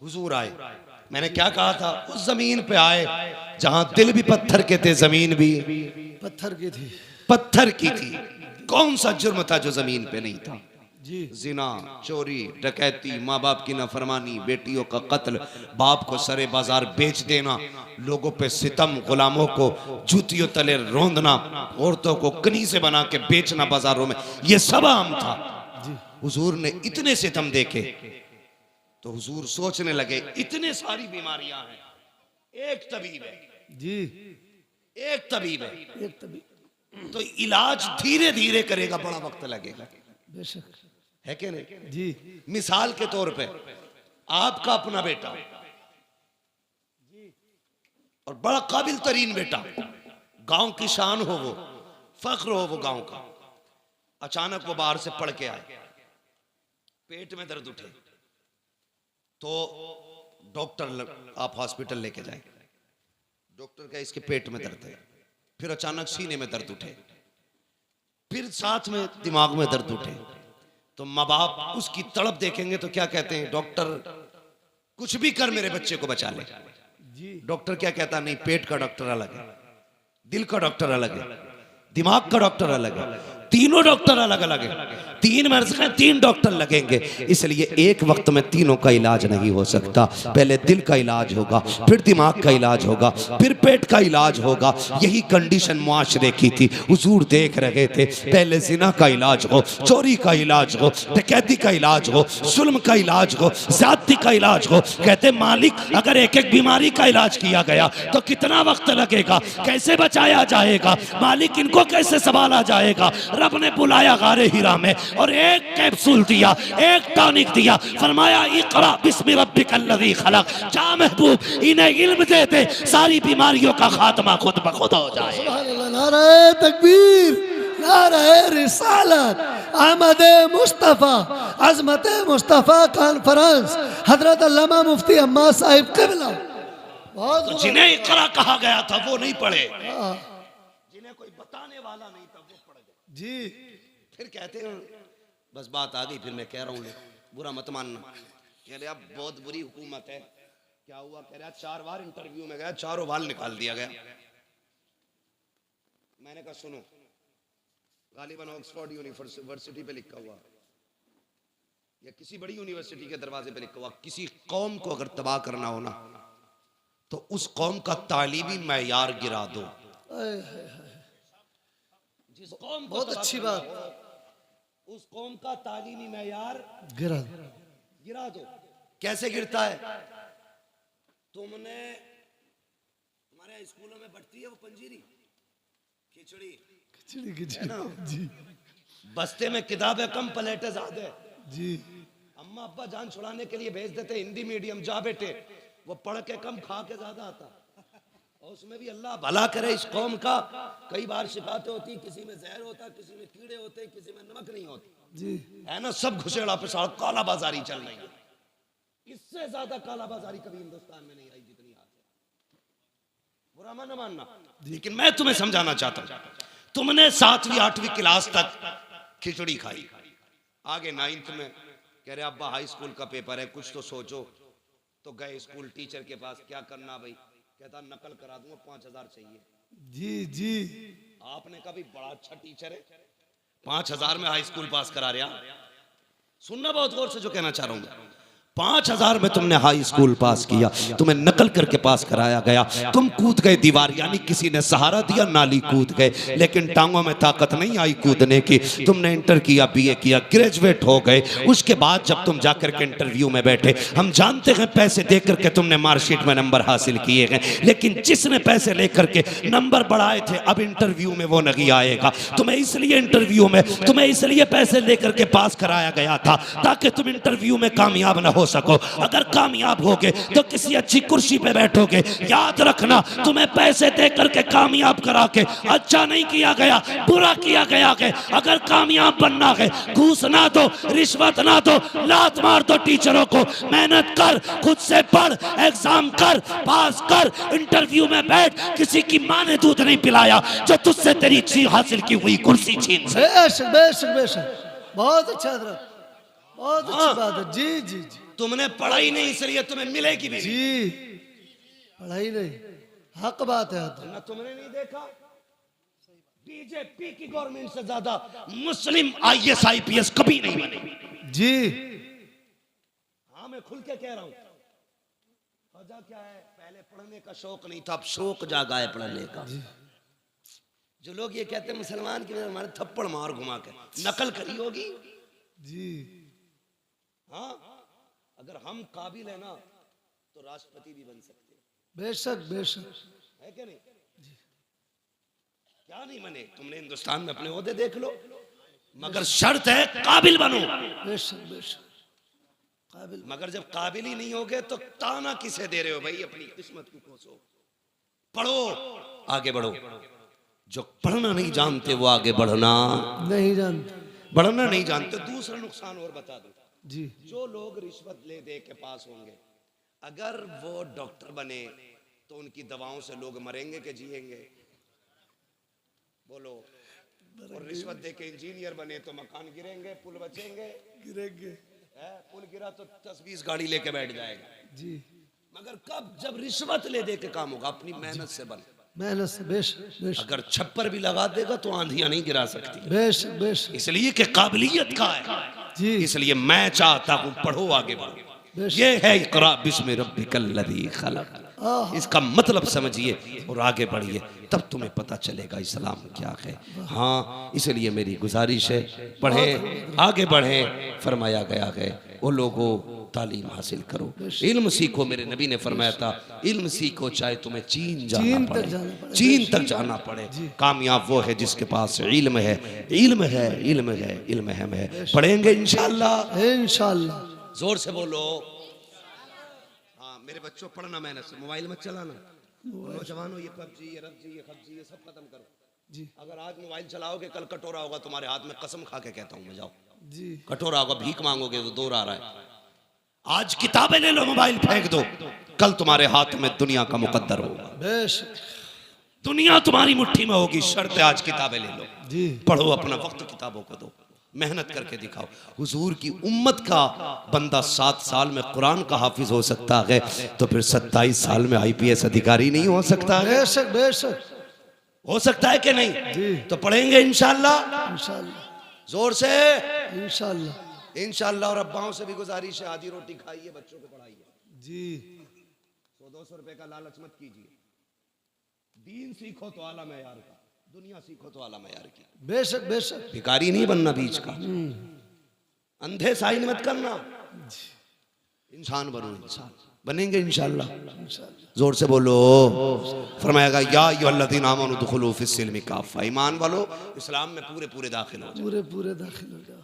हुजूर आए। मैंने क्या कहा था? उस जमीन पे आए जहां दिल भी पत्थर के थे, जमीन भी पत्थर की थी। पत्थर की थी। कौन सा जुर्म था जो जमीन पे नहीं था? जी जिना, चोरी, डकैती, माँ बाप की नाफरमानी, बेटियों का कत्ल, बाप को सरे बाजार बेच देना, लोगों पे सितम, गुलामों को जूतियों तले रौंदना, औरतों को कनीज़े बना के बेचना बाजारों में, ये सब आम था। जी हुजूर ने इतने सितम देखे तो हुजूर सोचने लगे इतने सारी बीमारियां हैं, एक तबीब है, जी। एक तबीब है, एक तभी तो इलाज धीरे धीरे करेगा, बड़ा वक्त लगेगा, बेशक। है कि नहीं? जी मिसाल के तौर पे आपका अपना बेटा और बड़ा काबिल तरीन बेटा, गांव की शान हो, वो फख्र हो वो गांव का, अचानक वो बाहर से पढ़ के आए, पेट में दर्द उठे तो डॉक्टर, आप हॉस्पिटल लेके जाए, डॉक्टर का इसके पेट में दर्द है, फिर अचानक सीने में दर्द उठे, फिर साथ में दिमाग में दर्द उठे, तो माँ बाप उसकी तड़प देखेंगे तो क्या कहते हैं? डॉक्टर कुछ भी कर मेरे बच्चे को बचा ले। जी डॉक्टर क्या कहता? नहीं, पेट का डॉक्टर अलग है, दिल का डॉक्टर अलग है, दिमाग का डॉक्टर अलग है, तीनों डॉक्टर अलग अलग है, तीन मर्ज में तीन डॉक्टर लगेंगे, इसलिए एक वक्त में तीनों का इलाज नहीं हो सकता। पहले दिल का इलाज होगा, फिर दिमाग का इलाज होगा, फिर पेट का इलाज होगा। यही कंडीशन मुआशरे की थी। हुजूर देख रहे थे, पहले जिना का इलाज हो, चोरी का इलाज हो, डकैती का इलाज हो, जुल्म का इलाज हो, ज्यादती का इलाज हो। कहते मालिक, अगर एक एक बीमारी का इलाज किया गया तो कितना वक्त लगेगा, कैसे बचाया जाएगा मालिक, इनको कैसे संभाला जाएगा? रब ने बुलाया गारे हिरा में और एक कैप्सूल दिया, एक टॉनिक दिया, फरमाया इकरा बिस्मि रब्बिकल्लज़ी खलक। जा महबूब, इन्हें इल्म दे दे, सारी बीमारियों का खात्मा खुद ब खुद हो जाए। सुभान अल्लाह। नारे तकबीर, नारे रिसालत, अहमद मुस्तफ़ा, अज़मत मुस्तफ़ा कॉन्फ्रेंस, हजरत अल्लामा मुफ्ती अम्मा साहिब क़िबला। बहुत तो जिन्हें इकरा कहा गया था वो नहीं पढ़े, हाँ। जिन्हें कोई बताने वाला नहीं था वो पढ़ गए। जी फिर कहते हैं बस बात आ गई, फिर मैं कह रहा हूँ बुरा मत मानना। कह रहे अब बहुत बुरी हुकूमत है। क्या हुआ? कह रहा 4 बार इंटरव्यू में गया, चारों बार निकाल दिया गया। मैंने कहा सुनो, गालिबन ऑक्सफोर्ड यूनिवर्सिटी पे लिखा हुआ या किसी बड़ी यूनिवर्सिटी के दरवाजे पे लिखा हुआ, किसी कौम को अगर तबाह करना हो ना तो उस कौम का तालीमी मैयार गिरा दो। जिस कौम को बहुत तबाह अच्छी करना बात। हो, उस कौम का तालीमी मैयार गिरा गिरा दो। कैसे गिरता है? तुमने, हमारे स्कूलों में बढ़ती है वो पंजीरी, खिचड़ी, खिचड़ी खिचड़ी। जी बस्ते में किताबें कम, प्लेटें ज्यादा है। जी अम्मा अब्बा जान छुड़ाने के लिए भेज देते हिंदी मीडियम, जा बेटे, वो पढ़ के कम खा के ज्यादा आता। और उसमें भी अल्लाह भला करे इस कौम का, कई बार शिकायतें होती, किसी में जहर होता, किसी में कीड़े होते, किसी में नमक नहीं होती, जी है ना, सब घुसेड़ा पिसाड़, काला बाजारी चल रही है। इससे ज्यादा काला बाजारी कभी हिंदुस्तान में नहीं आई जितनी आज है। बुरा मन मानना, लेकिन मैं तुम्हें समझाना चाहता हूं, तुमने 7वीं 8वीं क्लास तक खिचड़ी खाई, आगे 9th में कह रहे अब्बा हाई स्कूल का पेपर है, कुछ तो सोचो। तो गए स्कूल टीचर के पास, क्या करना भाई? कहता नकल करा दूंगा, 5000 चाहिए। जी जी। आपने कहा भाई बड़ा अच्छा टीचर है, 5000 में हाई स्कूल पास करा रहा। सुनना बहुत गौर से जो कहना चाह रहा हूं, 5000 में तुमने हाई स्कूल पास किया, तुम्हें नकल करके पास कराया गया, तुम कूद गए दीवार, यानी किसी ने सहारा दिया, नाली कूद गए, लेकिन टांगों में ताकत नहीं आई कूदने की। तुमने इंटर किया, बीए किया, ग्रेजुएट हो गए। उसके बाद जब तुम जाकर के इंटरव्यू में बैठे, हम जानते हैं पैसे दे करके तुमने मार्कशीट में नंबर हासिल किए हैं, लेकिन जिसने पैसे लेकर के नंबर बढ़ाए थे अब इंटरव्यू में वो नहीं आएगा। तुम्हें इसलिए इंटरव्यू में, तुम्हें इसलिए पैसे लेकर के पास कराया गया था ताकि तुम इंटरव्यू में कामयाब न हो सको। अगर कामयाब होगे तो किसी अच्छी कुर्सी पे बैठोगे। याद रखना, तुम्हें पैसे दे करके कामयाब करा के अच्छा नहीं किया गया, बुरा किया गया है। अगर कामयाब बनना है, घूस ना दो, रिश्वत ना दो, लात मार दो टीचरों को, मेहनत कर, खुद से पढ़, एग्जाम कर, पास कर, इंटरव्यू में बैठ। किसी की माँ ने दूध नहीं पिलाया जो तुझसे तेरी हासिल की हुई कुर्सी छीन सके। बेशक बेशक बेशक। बहुत अच्छा हजरत, बहुत अच्छी बात है। जी जी जी। तुमने पढ़ा ही नहीं इसलिए तुम्हें मिलेगी भी नहीं। जी पढ़ाई नहीं, हक बात है तो। ना तुमने नहीं देखा बीजेपी की गवर्नमेंट से ज्यादा मुस्लिम आईएएस आईपीएस कभी नहीं बने। जी हाँ मैं खुल के कह रहा हूं। वजह क्या है, पहले पढ़ने का शौक नहीं था, अब शौक जागा है पढ़ने का। जो लोग ये कहते हैं मुसलमान की वजह हमारे थप्पड़ मार घुमा के नकल करी होगी। जी हाँ अगर हम काबिल है ना तो राष्ट्रपति भी बन सकते हैं, बेशक बेशक। है क्या नहीं? क्या नहीं बने? तुमने हिंदुस्तान में अपने ओहदे देख लो, मगर शर्त है काबिल बनो। बेशक बेशक काबिल। मगर जब काबिल ही नहीं होगे तो ताना किसे दे रहे हो भाई? अपनी किस्मत को कोसो, पढ़ो, आगे बढ़ो। जो पढ़ना नहीं जानते वो आगे बढ़ना नहीं जानते, बढ़ना नहीं जानते। दूसरा नुकसान और बता दो, जी जो लोग रिश्वत ले दे के पास होंगे, अगर वो डॉक्टर बने तो उनकी दवाओं से लोग मरेंगे कि जिएंगे? बोलो। और रिश्वत दे के इंजीनियर बने तो मकान गिरेंगे, पुल बचेंगे? गिरेंगे। पुल गिरा तो 10-20 गाड़ी लेके बैठ जाएगा। जी मगर कब? जब रिश्वत ले दे के काम होगा। अपनी मेहनत से बन। मेहनत से, बेशक बेशक अगर छप्पर भी लगा देगा तो आंधियां नहीं गिरा सकती, बेशक बेशक। इसलिए कि काबिलियत का है। जी इसलिए मैं चाहता हूं पढ़ो, आगे बढ़ो। ये है इक़रा बिस्मि रब्बिकल लज़ी खलक़। इसका मतलब समझिए और आगे बढ़िए, तब तुम्हें पता चलेगा इस्लाम क्या है। हाँ इसलिए मेरी गुजारिश है, पढ़ें, आगे बढ़ें। फरमाया गया है वो लोगों तालीम हासिल करो, इल्म सीखो। मेरे नबी ने फरमाया था इल्म सीखो चाहे तुम्हें चीन जाना पड़े, चीन तक जाना पड़े। कामयाब वो है जिसके पास इल्म है, इल्म है, इल्म है, इल्म है। पढ़ेंगे इंशाअल्लाह, इंशाअल्लाह। जोर से बोलो। हाँ मेरे बच्चों पढ़ना मेहनत से, मोबाइल मत चलाना। नौजवानों ये पबजी, ये रबजी, ये खबजी, ये सब खत्म करो। जी अगर आज मोबाइल चलाओगे कल कटोरा होगा तुम्हारे हाथ में, कसम खा के कहता हूँ मैं। जाओ जी कटोरा होगा, भीख मांगोगे तो दौर आ रहा है। आज किताबें ले लो, मोबाइल फेंक दो, कल तुम्हारे हाथ में दुनिया का मुकद्दर होगा। बेशक दुनिया तुम्हारी मुट्ठी में होगी, शर्त है आज किताबें ले लो। जी पढ़ो, अपना वक्त किताबों को दो, मेहनत करके दिखाओ। हुजूर की उम्मत का बंदा 7 साल में कुरान का हाफिज हो सकता है, तो फिर 27 साल में आईपीएस अधिकारी नहीं हो सकता है? बेशक बेशक हो सकता है कि नहीं? जी तो पढ़ेंगे इंशाअल्लाह, इंशाअल्लाह जोर से इंशाअल्लाह इंशाअल्लाह। और अब्बाओं से भी गुजारिश है, आधी रोटी खाइए, बच्चों को पढ़ाइए। जी 100-200 रुपए का लालच मत कीजिए। दीन सीखो तो आला मयार का, दुनिया सीखो तो आला मयार की। बेशक बेशक। भिखारी नहीं बनना बीच का, अंधे साइन मत करना, इंसान बनो। इंसान बनेंगे इंशाअल्लाह, जोर से बोलो। फरमाएगा या अय्युहल्लज़ीना आमनू दुखुलू फिस्सिल्मि काफ़ा, ईमान वालो इस्लाम में पूरे पूरे दाखिल हो जाओ। पूरे पूरे दाखिल हो जाओ।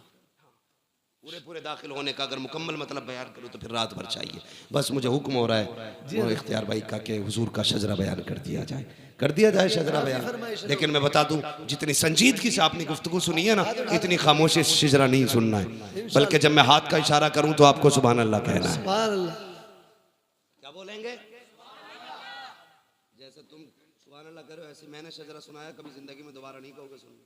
पूरे पूरे दाखिल होने का अगर मुकम्मल मतलब बयान करूँ तो फिर रात भर चाहिए। बस मुझे हुक्म हो रहा है वो इख्तियार भाई का कि हुजूर का शजरा बयान कर दिया जाए, कर दिया जाए शजरा बयान। लेकिन मैं बता दूं, जितनी संजीदगी से आपने गुफ्तगू सुनी है ना, इतनी खामोशी से शजरा नहीं सुनना है, बल्कि जब मैं हाथ का इशारा करूं तो आपको सुभान अल्लाह कहना है। सुभान अल्लाह। क्या बोलेंगे? जैसे तुम सुभान अल्लाह करो, ऐसे मैंने शजरा सुनाया, कभी जिंदगी में दोबारा नहीं कहोगे सुनना।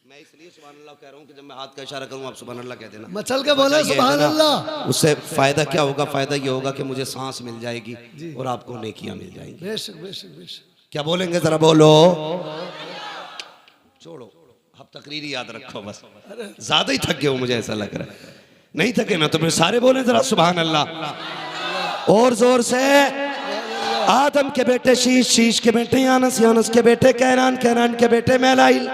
मैं इसलिए सुभान अल्लाह कह रहा हूँ कि जब मैं हाथ का इशारा करूँ आप सुभान अल्लाह कह देना। मचल के बोले सुभान अल्लाह। उससे फायदा क्या होगा? फायदा ये होगा कि मुझे सांस मिल जाएगी और आपको नेकियां मिल जाएंगी। बेशक बेशक बेशक। क्या बोलेंगे जरा बोलो। छोड़ो, अब तकरीरी याद रखो बस, ज्यादा ही थक गए हो मुझे ऐसा लग रहा है। नहीं थके ना तो फिर सारे बोले जरा सुभान अल्लाह और जोर से। आदम के बेटे शीश, शीश के बेटे यानस, यानस के बेटे कैनान, कैनान के बेटे मैलाइल,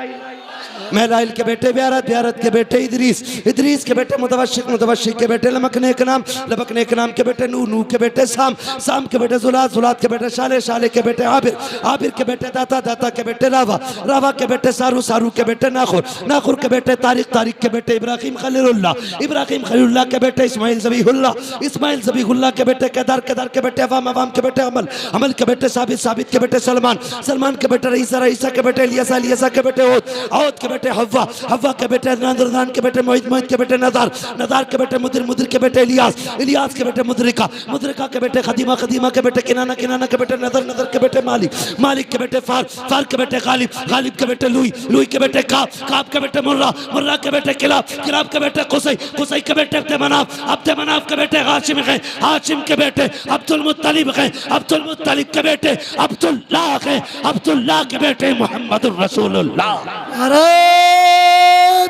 मैलाइल के बेटे ब्यारत, ब्यारत के बेटे इदरीस, इदरीस के बेटे मुतवशिक, मुतवशिक के बेटे लमकने के नाम, लमकने के नाम के बेटे नूह, नूह के बेटे साम, साम के बेटे जुलात, जुलात के बेटे शाले, शाले के बेटे आबिर, आबिर के बेटे दाता, दाता के बेटे रावा, रावा के बेटे सारू, सारू के बेटे नाखुर, नाखुर के बेटे तारिक, तारिक के बेटे इब्राहिम खलीलुल्लाह, इब्राहिम खलीलुल्लाह के बेटे इस्माइल ज़बीहुल्लाह, इस्माइल ज़बीहुल्लाह के बेटे केदार, केदार के बेटे अवाम, अवाम के बेटे अमल, अमल के बेटे साबित, साबित के बेटे सलमान, सलमान के बेटे रईसा, रईसा के बेटे इलियासा, इलियासा के बेटे औद, औद के बेटे बेटे हव्वा, हव्वा के बेटे अदनान, अदनान के बेटे मोहित, मोहित के बेटे नदार, नदार के बेटे मुदिर, मुदिर के बेटे इलियास, इलियास के बेटे मुदरिका, मुदरिका के बेटे खदीमा, खदीमा के बेटे किनाना, किनाना के बेटे नदर, नदर के बेटे मालिक, मालिक के बेटे फार, फार के बेटे गालिब, गालिब के बेटे लुई, लुई के बेटे काब, काब के बेटे मुर्रा, मुर्रा के बेटे किलाब, किलाब के बेटे कुसै, कुसै के बेटे अब्द मनाफ, अब्द मनाफ के बेटे हाशिम है, हाशिम के बेटे अब्दुल मुत्तलिब है, अब्दुल मुत्तलिब के बेटे अब्दुल्लाह है, अब्दुल्लाह के बेटे मोहम्मदुर रसूलुल्लाह। नारे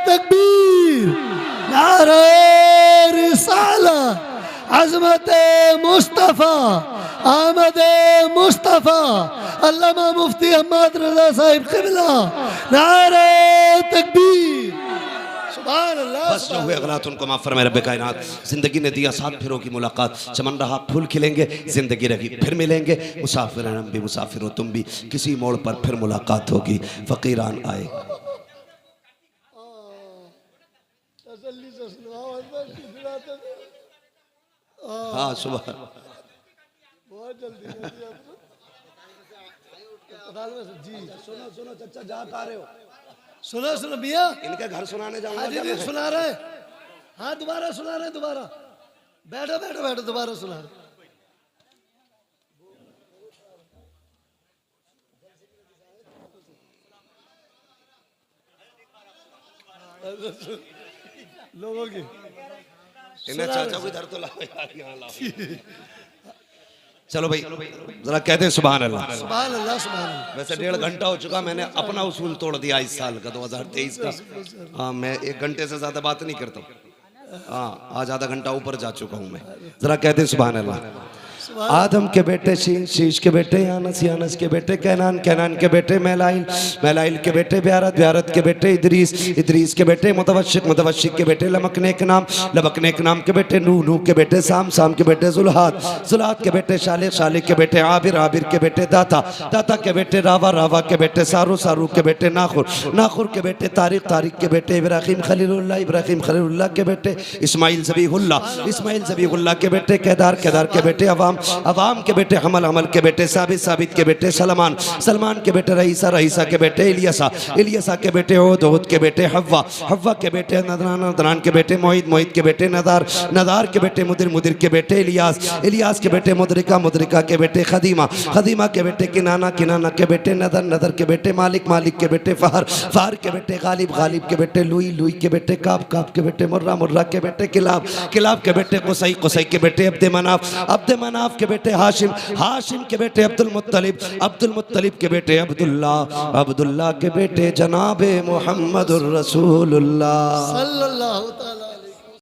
तकबीर, नारे रिसाला, अज़मत मुस्तफ़ा, आमद मुस्तफ़ा, अल्लामा मुफ्ती अहमद रज़ा साहिब क़िबला, नारे तकबीर, सुभान अल्लाह। बस जो हुए गलत उनको माफ फरमाए रब्बे कायनात। जिंदगी ने दिया 7 फेरों की मुलाकात, चमन रहा फूल खिलेंगे, जिंदगी रही फिर मिलेंगे, मुसाफिर हम भी मुसाफिर हो तुम भी, किसी मोड़ पर फिर मुलाकात होगी, फकीरान आए। हाँ सुबह बहुत जल्दी जी। सुनो सुनो चचा जहाँ आ रहे हो, सुनो सुनो मियाँ, इनके घर सुनाने जाऊंगा। हाँ जी जी सुना रहे, हाँ दोबारा सुना रहे, दोबारा बैठो बैठो बैठो, दोबारा सुना रहे। लोगों की इन्हें चाचा को इधर तो लाओ यार, यहाँ लाओ। चलो भाई जरा कहते हैं सुभान अल्लाह। सुभान अल्लाह, सुभान अल्लाह। वैसे 1.5 घंटा हो चुका, मैंने अपना उसूल तोड़ दिया इस साल का 2023 का। हाँ मैं 1 घंटे से ज्यादा बात नहीं करता। हाँ आज आधा घंटा ऊपर जा चुका हूँ मैं। जरा कहते हैं सुभान अल्लाह। आदम के बेटे शीश, शीश के बेटे यानस, यानस के बेटे कैनान, कैनान के बेटे मैलाइल, मैलाइल के बेटे ब्यारत, ब्यारत के बेटे इदरीस, इदरीस के बेटे मुतवशिक, मुतवशिक के बेटे लमकने के नाम, लमकने के नाम के बेटे नूह, नूह के बेटे साम, साम के बेटे जुल्हात, जुल्हात के बेटे शालिक, शालिक के बेटे आबिर, आबिर के बेटे दाता, दाता के बेटे रावा, रावा के बेटे सारू, सारू के बेटे नाखुर, नाखुर के बेटे तारिक, तारिक के बेटे इब्राहिम खलीलुल्लाह, इब्राहिम खलीलुल्लाह के बेटे इस्माइल ज़बीहुल्लाह, इस्माइल ज़बीहुल्लाह के बेटे केदार, केदार के बेटे अवाम, अवाम के बेटे हमल, हमल के बेटे साबित, साबित के बेटे सलमान, सलमान के बेटे रईसा, रईसा के बेटे इलियसा, इलियसा के बेटे ओद, ओद के बेटे हव्वा, हव्वा के बेटे नदरान, नदरान के बेटे मोहित, मोहित के बेटे नदार, नदार के बेटे मुदिर, मुदिर के बेटे इलियास, इलियास के बेटे मुदरिका, मुदरिका के बेटे खदीमा, खदीमा के बेटे किनाना, किनाना के बेटे नदर, नदर के बेटे मालिक, मालिक के बेटे फहर, फहर के बेटे गालिब, गालिब के बेटे लुई, लुई के बेटे काब, काब के बेटे मुर्रा, मुर्रा के बेटे किलाब, किलाब के बेटे कुसै, कुसै के बेटे अब्द मनाफ, अब्द मनाफ के बेटे हाशिम, हाशिम के बेटे अब्दुल मुत्तलिब, अब्दुल मुत्तलिब के बेटे अब्दुल्लाह, अब्दुल्लाह के बेटे जनाबे मोहम्मदुर रसूलुल्लाह सल्लल्लाहु तआला